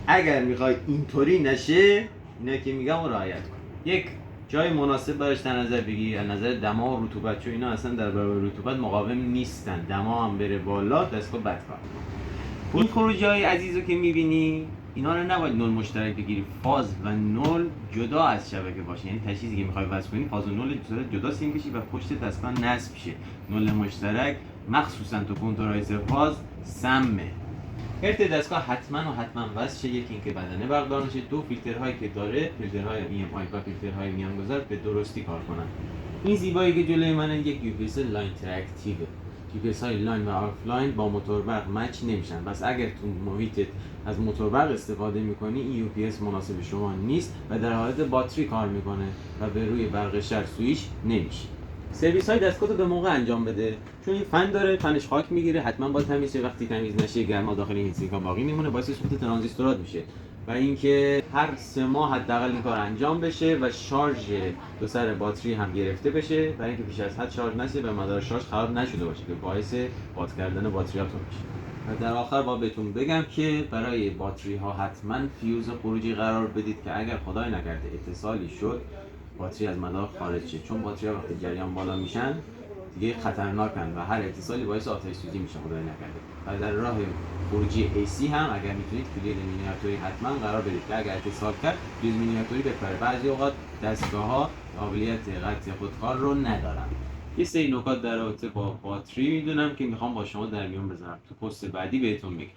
اگر میخوای اینطوری نشه اینا که میگم رو رعایت کن. یک جای مناسب براش در نظر بگیر. از نظر دما و رطوبت، چون اینا اصلا در برابر رطوبت مقاوم نیستن. دما هم بره بالا دستگاه بد کار. این خروجی‌های عزیزو که میبینی اینا رو نباید نول مشترک بگیری. فاز و نول جدا از شبکه باشه، یعنی تجهیزی که میخوای وصل کنی فاز و نول جدا سیم کشی و پشت دستگاه نصب شه. نول مشترک مخصوصا تو کنترلایزر فاز سمه. ارت دستگاه حتما وصل شه. یکی اینکه بدنه برقدار نشه، دو فیلترهایی که داره، فیلترهای EMI و فیلترهای میانگذار به درستی کار کنن. این زیبایی که جلوی منه یک UPS لاین تراکتیوه. UPS های لاین و آفلاین با موتور برق مچ نمیشن. بس اگر تو محیطت از موتور برق استفاده میکنی این UPS مناسب شما نیست و در حالت باتری کار میکنه و به روی برق شر سویچ نمیشه. سرویس های دستگاه رو به موقع انجام بده، چون این فن داره، فنش خاک میگیره، حتما باید تمیز شه. وقتی تمیز نشه گرما داخل این سیلیکا باقی میمونه، باعث سوخت ترانزیستورات میشه. و اینکه هر 3 ماه حداقل این کار انجام بشه و شارژ دو سر باتری هم گرفته بشه، برای اینکه بیش از حد شارژ نشه و مدار شارژ خراب نشده باشه که باعث باد کردن باتریاتون میشه. و در آخر با بهتون بگم که برای باتری ها حتما فیوز خروجی قرار بدید که اگر خدای نکرده اتصالی شد باتری از مدار خارج شه، چون باتری ها وقتی جریان بالا میشن دیگه خطرناکن و هر اتصالی باعث آتش سوزی میشه خدای نکرده. و در راه خروجی AC هم اگر میتونید کلید مینیاتوری حتما قرار بدید که اگر اتصال کرد کلید مینیاتوری بپره. بعضی اوقات دستگاه ها قابلیت قطع خودکار رو ندارن. یه سری نکات در رابطه با باتری میدونم که میخوام با شما در میون بذارم، تو پست بعدی بهتون میگم.